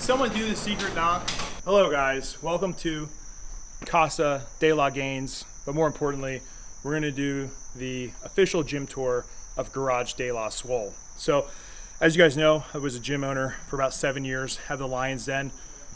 someone do the secret knock? Hello guys, welcome to Casa de la Gaines, but more importantly, we're gonna do the official gym tour of Garage de la Swole. So, as you guys know, I was a gym owner for about 7 years, had the Lion's Den,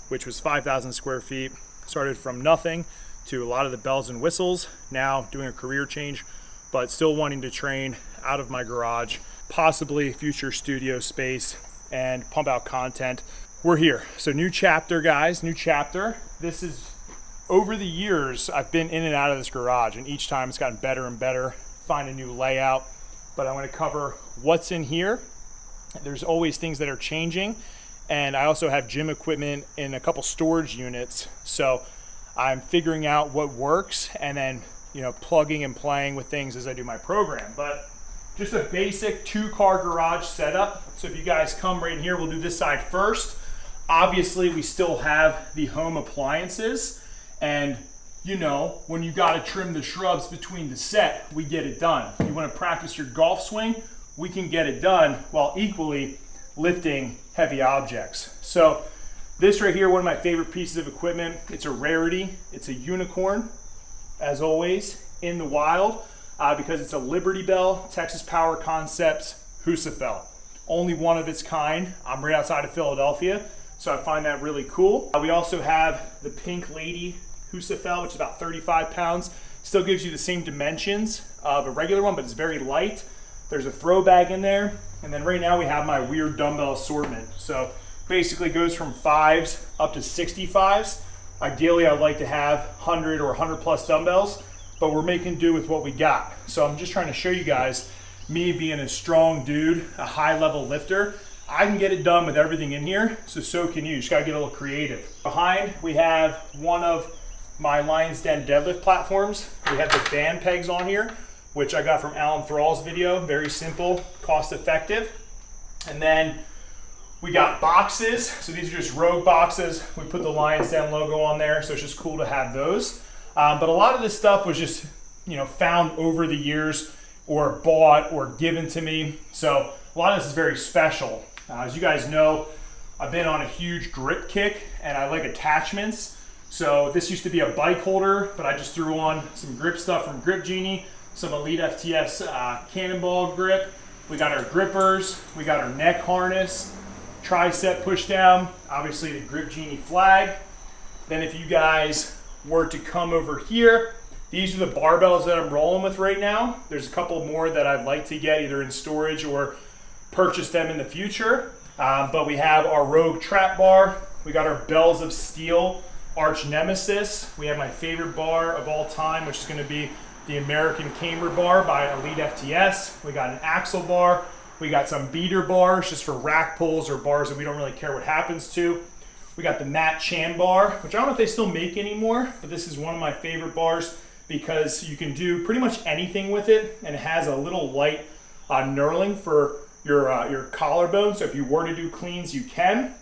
which was 5,000 square feet. Started from nothing to a lot of the bells and whistles, now doing a career change, but still wanting to train out of my garage, possibly future studio space, and pump out content. We're here. So new chapter, guys, new chapter. This is, over the years, I've been in and out of this garage, and each time it's gotten better and better, find a new layout. But I'm gonna cover what's in here. There's always things that are changing, and I also have gym equipment in a couple storage units. So I'm figuring out what works and then, plugging and playing with things as I do my program. But just a basic 2-car garage setup. So if you guys come right in here, we'll do this side first. Obviously, we still have the home appliances, and when you got to trim the shrubs between the set, we get it done. If you want to practice your golf swing, we can get it done while equally lifting heavy objects. So this right here, one of my favorite pieces of equipment. It's a rarity. It's a unicorn, as always, in the wild, because it's a Liberty Bell, Texas Power Concepts Husafell. Only one of its kind. I'm right outside of Philadelphia, so I find that really cool. We also have the Pink Lady Husafell, which is about 35 pounds. Still gives you the same dimensions of a regular one, but it's very light. There's a throw bag in there. And then right now we have my weird dumbbell assortment. So basically goes from 5s up to 65s. Ideally, I'd like to have 100 or 100 plus dumbbells, but we're making do with what we got. So I'm just trying to show you guys, me being a strong dude, a high level lifter, I can get it done with everything in here, so can you. Just gotta get a little creative. Behind, we have one of my Lion's Den deadlift platforms. We have the band pegs on here, which I got from Alan Thrall's video. Very simple, cost effective. And then we got boxes. So these are just Rogue boxes. We put the Lion's Den logo on there, so it's just cool to have those. But a lot of this stuff was just, found over the years or bought or given to me. So a lot of this is very special. As you guys know, I've been on a huge grip kick and I like attachments. So this used to be a bike holder, but I just threw on some grip stuff from Grip Genie, some Elite FTS cannonball grip. We got our grippers, we got our neck harness, tricep push down, obviously the Grip Genie flag. Then if you guys were to come over here, these are the barbells that I'm rolling with right now. There's a couple more that I'd like to get either in storage or purchase them in the future. But we have our Rogue trap bar. We got our Bells of Steel Arch Nemesis. We have my favorite bar of all time, which is gonna be the American Camber bar by Elite FTS. We got an axle bar. We got some beater bars just for rack pulls or bars that we don't really care what happens to. We got the Matt Chan bar, which I don't know if they still make anymore, but this is one of my favorite bars because you can do pretty much anything with it, and it has a little light knurling for your collarbone. So if you were to do cleans, you can.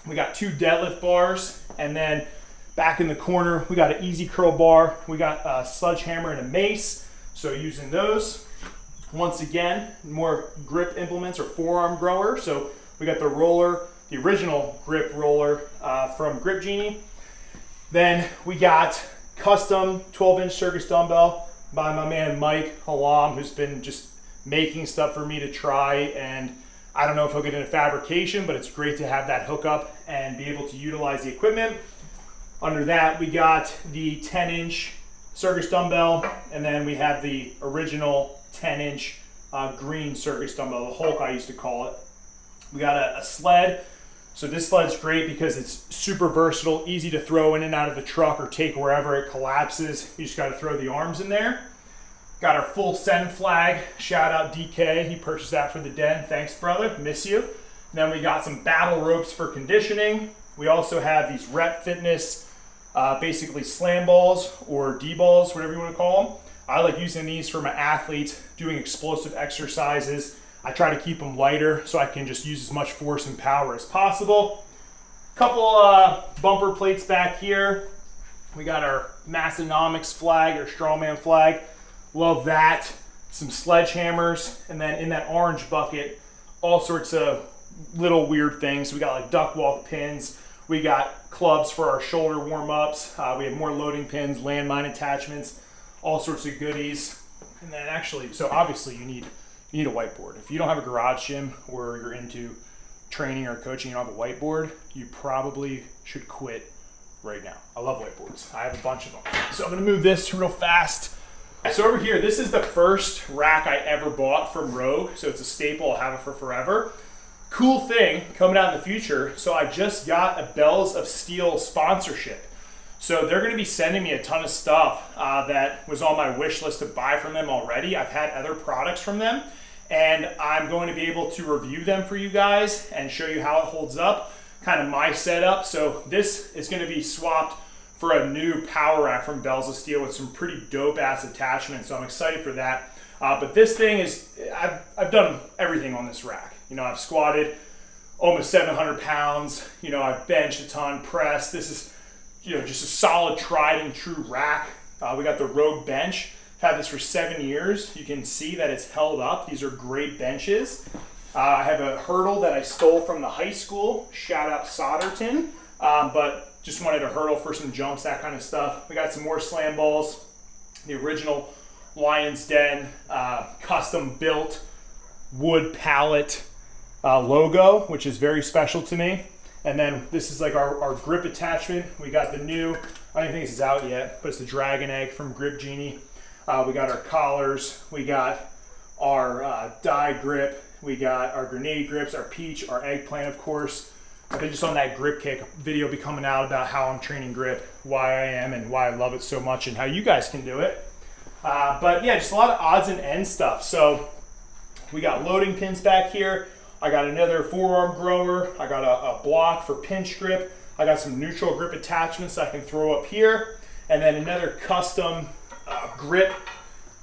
We got 2 deadlift bars, and then back in the corner, we got an easy curl bar. We got a sledgehammer and a mace. So using those. Once again, more grip implements or forearm grower. So we got the roller, the original grip roller from Grip Genie. Then we got custom 12-inch circus dumbbell by my man Mike Halam, who's been just making stuff for me to try. And I don't know if he'll get into fabrication, but it's great to have that hookup and be able to utilize the equipment. Under that, we got the 10-inch circus dumbbell, and then we have the original 10-inch green circus dumbbell, the Hulk I used to call it. We got a sled. So this sled's great because it's super versatile, easy to throw in and out of the truck or take wherever it collapses. You just got to throw the arms in there. Got our full send flag. Shout out DK. He purchased that for the den. Thanks, brother. Miss you. And then we got some battle ropes for conditioning. We also have these Rep Fitness, basically slam balls or D-balls, whatever you want to call them. I like using these for my athletes doing explosive exercises. I try to keep them lighter so I can just use as much force and power as possible. Couple bumper plates back here. We got our Massonomics flag or strongman flag. Love that. Some sledgehammers, and then in that orange bucket, all sorts of little weird things. We got like duck walk pins, We got clubs for our shoulder warm-ups. We have more loading pins, landmine attachments, all sorts of goodies. And then actually, so obviously you need a whiteboard. If you don't have a garage gym or you're into training or coaching, you don't have a whiteboard, you probably should quit right now. I love whiteboards. I have a bunch of them. So I'm gonna move this real fast. So over here, this is the first rack I ever bought from Rogue. So it's a staple, I'll have it for forever. Cool thing coming out in the future. So I just got a Bells of Steel sponsorship. So they're gonna be sending me a ton of stuff that was on my wish list to buy from them already. I've had other products from them, and I'm going to be able to review them for you guys and show you how it holds up, kind of my setup. So this is gonna be swapped for a new power rack from Bells of Steel with some pretty dope ass attachments. So I'm excited for that. But this thing is, I've done everything on this rack. You know, I've squatted almost 700 pounds. You know, I've benched a ton, pressed. This is, you know, just a solid tried and true rack. We got the Rogue bench. I've had this for 7 years. You can see that it's held up. These are great benches. I have a hurdle that I stole from the high school. Shout out Solderton. But just wanted a hurdle for some jumps, that kind of stuff. We got some more slam balls. The original Lion's Den custom built wood pallet logo, which is very special to me. And then this is like our grip attachment. We got the new, I don't think this is out yet, but it's the Dragon Egg from Grip Genie. We got our collars. We got our die grip. We got our grenade grips, our peach, our eggplant, of course. I've been just on that grip kick. Video be coming out about how I'm training grip, why I am and why I love it so much, and how you guys can do it. But yeah, just a lot of odds and ends stuff. So we got loading pins back here. I got another forearm grower. I got a block for pinch grip. I got some neutral grip attachments I can throw up here. And then another custom grip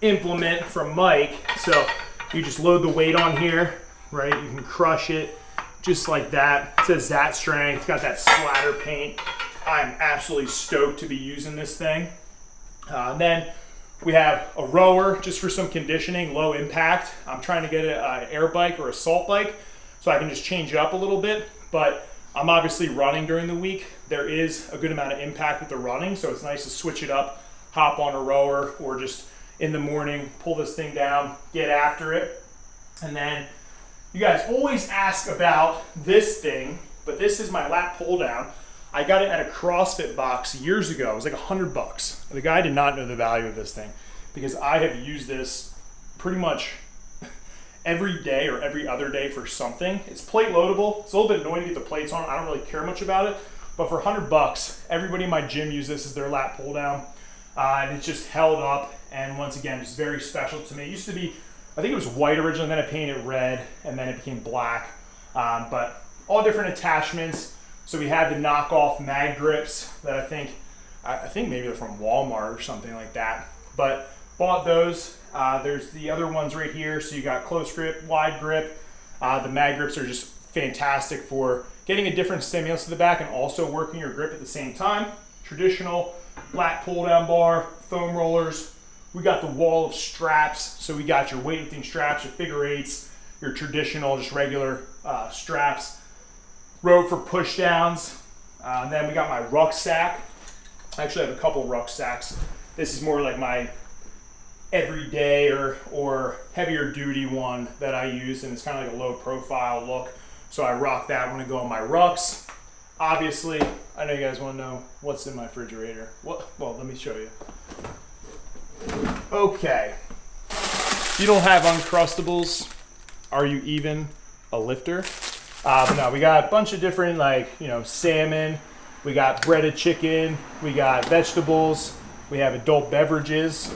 implement from Mike. So you just load the weight on here, right? You can crush it just like that. It says that strength. It's got that splatter paint. I'm absolutely stoked to be using this thing. Then we have a rower just for some conditioning, low impact. I'm trying to get an air bike or a salt bike so I can just change it up a little bit, but I'm obviously running during the week. There is a good amount of impact with the running, so it's nice to switch it up, hop on a rower, or just in the morning, pull this thing down, get after it. And then you guys always ask about this thing, but this is my lat pull down. I got it at a CrossFit box years ago. It was like $100. The guy did not know the value of this thing because I have used this pretty much every day or every other day for something. It's plate loadable. It's a little bit annoying to get the plates on. I don't really care much about it, but for $100, everybody in my gym uses this as their lat pull down. And it's just held up. And once again, it's very special to me. It used to be, I think it was white originally, then I painted it red, and then it became black. But all different attachments. So we had the knockoff mag grips that I think maybe they're from Walmart or something like that. But bought those. There's the other ones right here. So you got close grip, wide grip. The mag grips are just fantastic for getting a different stimulus to the back and also working your grip at the same time. Traditional lat pull down bar, foam rollers. We got the wall of straps. So we got your weightlifting straps, your figure eights, your traditional, just regular straps. Rope for push downs. Then we got my rucksack. I actually have a couple rucksacks. This is more like my everyday or heavier duty one that I use, and it's kind of like a low profile look. So I rock that when I go on my rucks. Obviously, I know you guys want to know what's in my refrigerator. Well, let me show you. Okay. If you don't have Uncrustables, are you even a lifter? But no, we got a bunch of different, like, you know, salmon. We got breaded chicken. We got vegetables. We have adult beverages.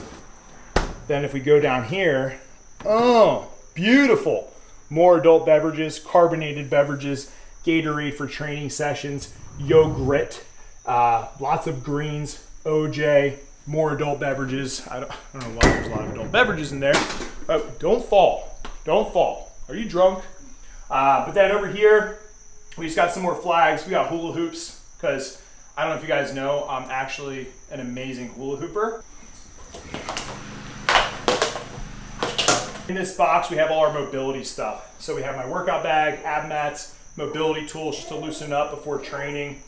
Then if we go down here, oh, beautiful. More adult beverages, carbonated beverages, Gatorade for training sessions, yogurt, lots of greens, OJ, more adult beverages. I don't know why there's a lot of adult beverages in there. But don't fall. Don't fall. Are you drunk? But then over here, we just got some more flags. We got hula hoops because I don't know if you guys know, I'm actually an amazing hula hooper. In this box, we have all our mobility stuff. So we have my workout bag, ab mats, mobility tools just to loosen up before training.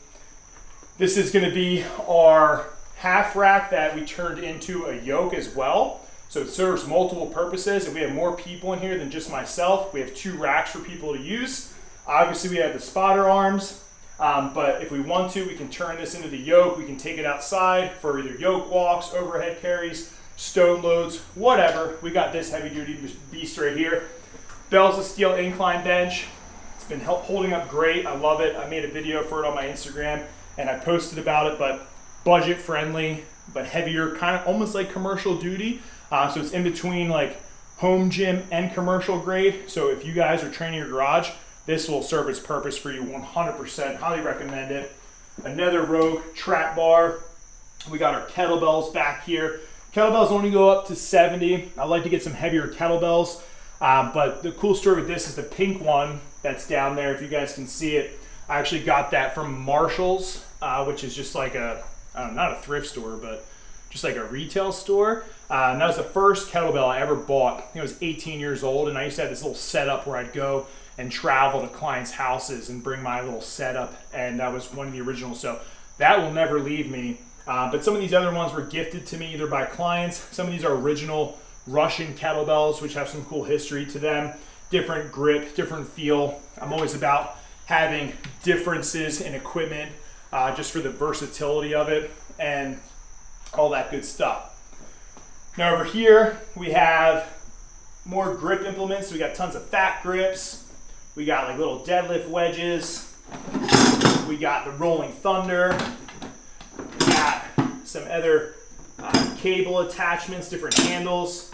This is going to be our half rack that we turned into a yoke as well. So it serves multiple purposes. If we have more people in here than just myself, we have 2 racks for people to use. Obviously we have the spotter arms, but if we want to, we can turn this into the yoke. We can take it outside for either yoke walks, overhead carries, stone loads, whatever. We got this heavy duty beast right here. Bells of Steel incline bench. It's been holding up great. I love it. I made a video for it on my Instagram and I posted about it, but budget friendly, but heavier, kind of almost like commercial duty. So it's in between like home gym and commercial grade. So if you guys are training your garage, this will serve its purpose for you 100%. Highly recommend it. Another Rogue trap bar. We got our kettlebells back here. Kettlebells only go up to 70. I like to get some heavier kettlebells. But the cool story with this is the pink one that's down there. If you guys can see it, I actually got that from Marshall's, which is just like a, I don't know, not a thrift store, but just like a retail store. And that was the first kettlebell I ever bought. I was 18 years old, and I used to have this little setup where I'd go and travel to clients' houses and bring my little setup, and that was one of the originals. So that will never leave me. But some of these other ones were gifted to me either by clients. Some of these are original Russian kettlebells, which have some cool history to them. Different grip, different feel. I'm always about having differences in equipment just for the versatility of it and all that good stuff. Now over here we have more grip implements. We got tons of fat grips. We got like little deadlift wedges. We got the Rolling Thunder. We got some other cable attachments, different handles.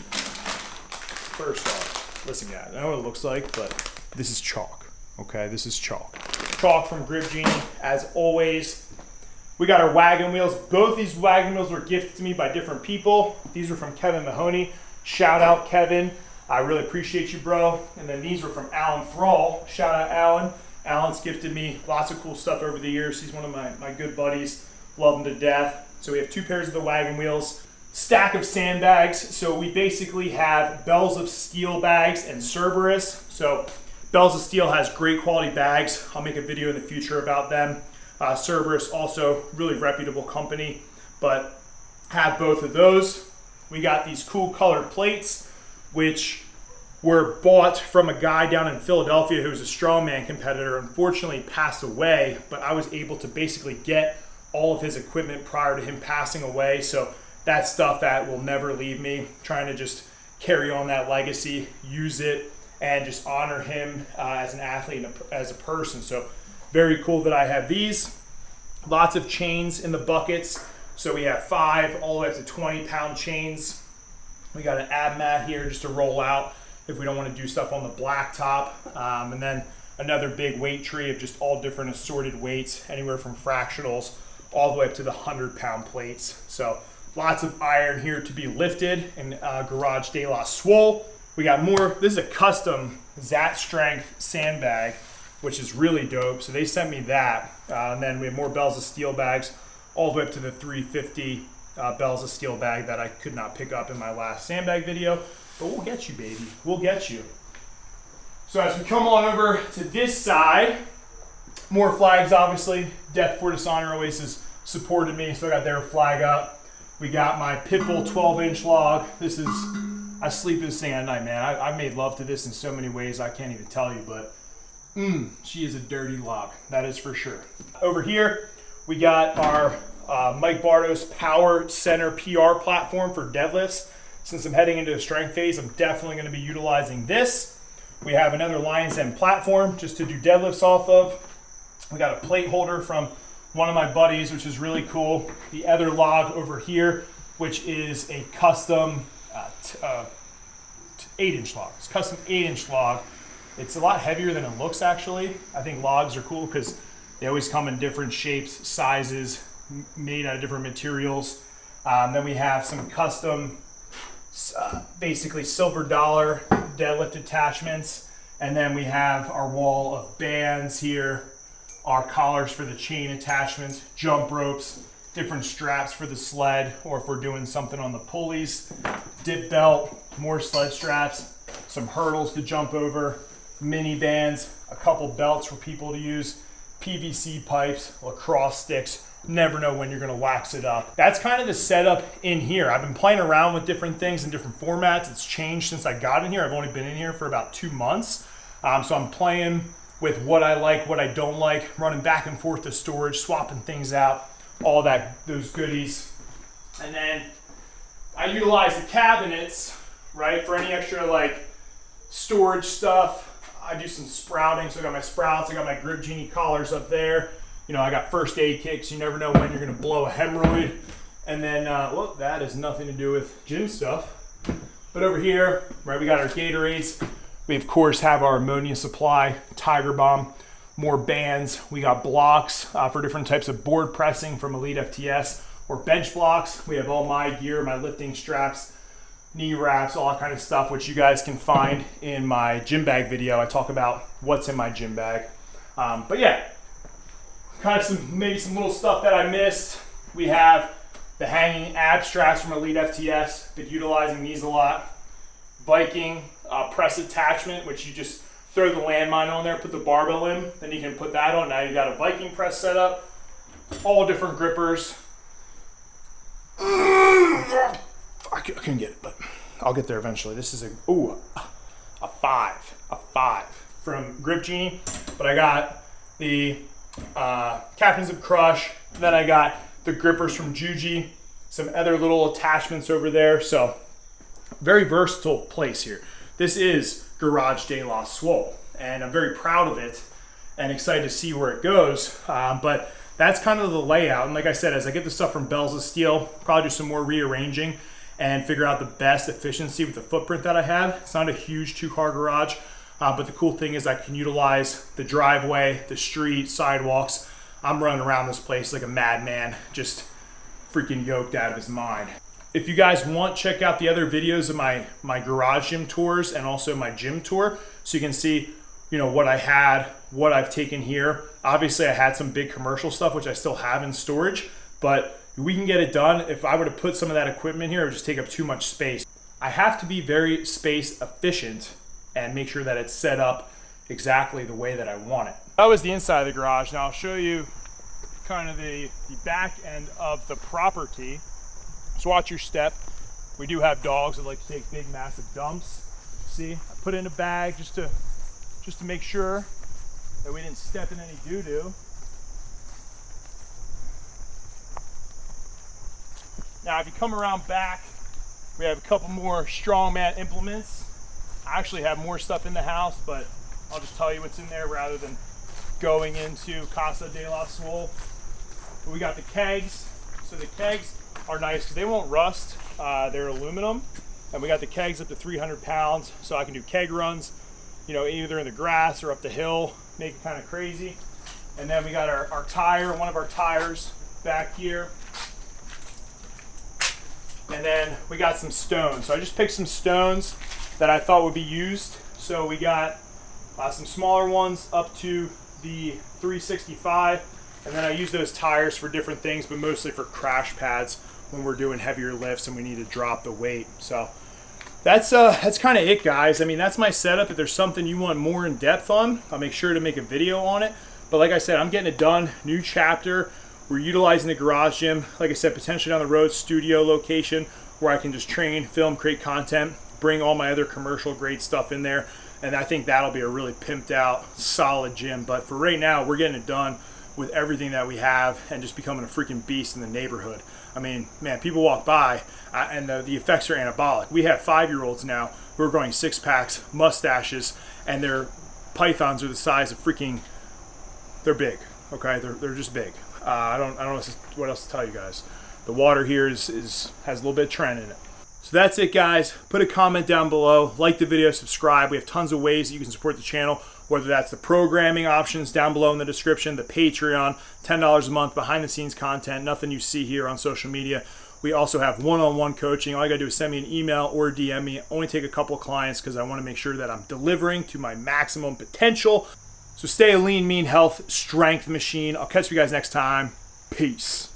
First off, listen guys, I know what it looks like, but this is chalk, okay? This is chalk. Chalk from Grip Genie, as always. We got our wagon wheels. Both these wagon wheels were gifted to me by different people. These were from Kevin Mahoney. Shout out Kevin. I really appreciate you, bro. And then these were from Alan Thrall. Shout out Alan. Alan's gifted me lots of cool stuff over the years. He's one of my good buddies. Love him to death. So we have 2 pairs of the wagon wheels. Stack of sandbags. So we basically have Bells of Steel bags and Cerberus. So Bells of Steel has great quality bags. I'll make a video in the future about them. Cerberus, also really reputable company, but have both of those. We got these cool colored plates, which were bought from a guy down in Philadelphia who was a strongman competitor. Unfortunately passed away, but I was able to basically get all of his equipment prior to him passing away. So that's stuff that will never leave me. Trying to just carry on that legacy, use it, and just honor him as an athlete and as a person. So very cool that I have these. Lots of chains in the buckets. So we have 5 all the way up to 20-pound chains. We got an ab mat here just to roll out if we don't want to do stuff on the blacktop. And then another big weight tree of just all different assorted weights, anywhere from fractionals all the way up to the 100-pound plates. So lots of iron here to be lifted in Garage De La Swole. We got more. This is a custom Zat Strength sandbag, which is really dope. So they sent me that. And then we have more Bells of Steel bags all the way up to the 350 Bells of Steel bag that I could not pick up in my last sandbag video. But we'll get you, baby. We'll get you. So as we come on over to this side, more flags, obviously. Death for Dishonor always has supported me. So I got their flag up. We got my Pitbull 12-inch log. This is, I sleep this thing at night, man. I made love to this in so many ways I can't even tell you, but she is a dirty log, that is for sure. Over here, we got our Mike Bardos Power Center PR platform for deadlifts. Since I'm heading into a strength phase, I'm definitely going to be utilizing this. We have another Lion's Den platform just to do deadlifts off of. We got a plate holder from one of my buddies, which is really cool. The other log over here, which is a custom 8-inch log. It's a custom 8-inch log. It's a lot heavier than it looks, actually. I think logs are cool because they always come in different shapes, sizes, made out of different materials. Then we have some custom, basically silver dollar deadlift attachments. And then we have our wall of bands here, our collars for the chain attachments, jump ropes, different straps for the sled, or if we're doing something on the pulleys, dip belt, more sled straps, some hurdles to jump over, mini bands, a couple belts for people to use, PVC pipes, lacrosse sticks. Never know when you're gonna wax it up. That's kind of the setup in here. I've been playing around with different things in different formats. It's changed since I got in here. I've only been in here for about 2 months. So I'm playing with what I like, what I don't like, running back and forth to storage, swapping things out, all that, those goodies. And then I utilize the cabinets, right, for any extra like storage stuff. I do some sprouting, so I got my sprouts, I got my Grip Genie collars up there. You know, I got first aid kits. You never know when you're gonna blow a hemorrhoid. And then, well, that has nothing to do with gym stuff. But over here, right, we got our Gatorades. We, of course, have our ammonia supply, Tiger Bomb, more bands. We got blocks for different types of board pressing from Elite FTS or bench blocks. We have all my gear, my lifting straps, knee wraps, all that kind of stuff, which you guys can find in my gym bag video. I talk about what's in my gym bag. But yeah, kind of maybe some little stuff that I missed. We have the hanging ab straps from Elite FTS. Been utilizing these a lot. Viking press attachment, which you just throw the landmine on there, put the barbell in, then you can put that on. Now you got a Viking press set up. All different grippers. I couldn't get it, but I'll get there eventually. This is a five from Grip Genie. But I got the Captains of Crush. Then I got the grippers from Juji. Some other little attachments over there. So very versatile place here. This is Garage De La Swole, and I'm very proud of it and excited to see where it goes. But that's kind of the layout. And like I said, as I get the stuff from Bells of Steel, probably do some more rearranging and figure out the best efficiency with the footprint that I have. It's not a huge 2-car garage, but the cool thing is I can utilize the driveway, the street, sidewalks. I'm running around this place like a madman, just freaking yoked out of his mind. If you guys want, check out the other videos of my garage gym tours and also my gym tour, so you can see, you know, what I had, what I've taken here. Obviously, I had some big commercial stuff, which I still have in storage, but we can get it done. If I were to put some of that equipment here, it would just take up too much space. I have to be very space efficient and make sure that it's set up exactly the way that I want it. That was the inside of the garage. Now I'll show you kind of the back end of the property. So watch your step. We do have dogs that like to take big, massive dumps. See, I put it in a bag just to make sure that we didn't step in any doo-doo. Now, if you come around back, we have a couple more strongman implements. I actually have more stuff in the house, but I'll just tell you what's in there rather than going into Casa de la Swole. We got the kegs. So the kegs are nice because they won't rust. They're aluminum, and we got the kegs up to 300 pounds, so I can do keg runs, you know, either in the grass or up the hill, make it kind of crazy. And then we got our tire, one of our tires back here. And then we got some stones. So I just picked some stones that I thought would be used. So we got some smaller ones up to the 365. And then I use those tires for different things, but mostly for crash pads when we're doing heavier lifts and we need to drop the weight. So that's kind of it, guys. I mean, that's my setup. If there's something you want more in depth on, I'll make sure to make a video on it. But like I said, I'm getting it done. New chapter. We're utilizing the garage gym. Like I said, potentially down the road, studio location where I can just train, film, create content, bring all my other commercial grade stuff in there. And I think that'll be a really pimped out, solid gym. But for right now, we're getting it done with everything that we have and just becoming a freaking beast in the neighborhood. I mean, man, people walk by and the effects are anabolic. We have 5-year-olds now who are growing 6-packs, mustaches, and their pythons are the size of freaking, they're big, okay? They're just big. I don't know what else to tell you guys. The water here has a little bit of trend in it. So that's it, guys. Put a comment down below, like the video, subscribe. We have tons of ways that you can support the channel, whether that's the programming options down below in the description, the Patreon, $10 a month, behind the scenes content, nothing you see here on social media. We also have one-on-one coaching. All you gotta do is send me an email or DM me. Only take a couple of clients because I wanna make sure that I'm delivering to my maximum potential. So stay a lean, mean, health, strength machine. I'll catch you guys next time. Peace.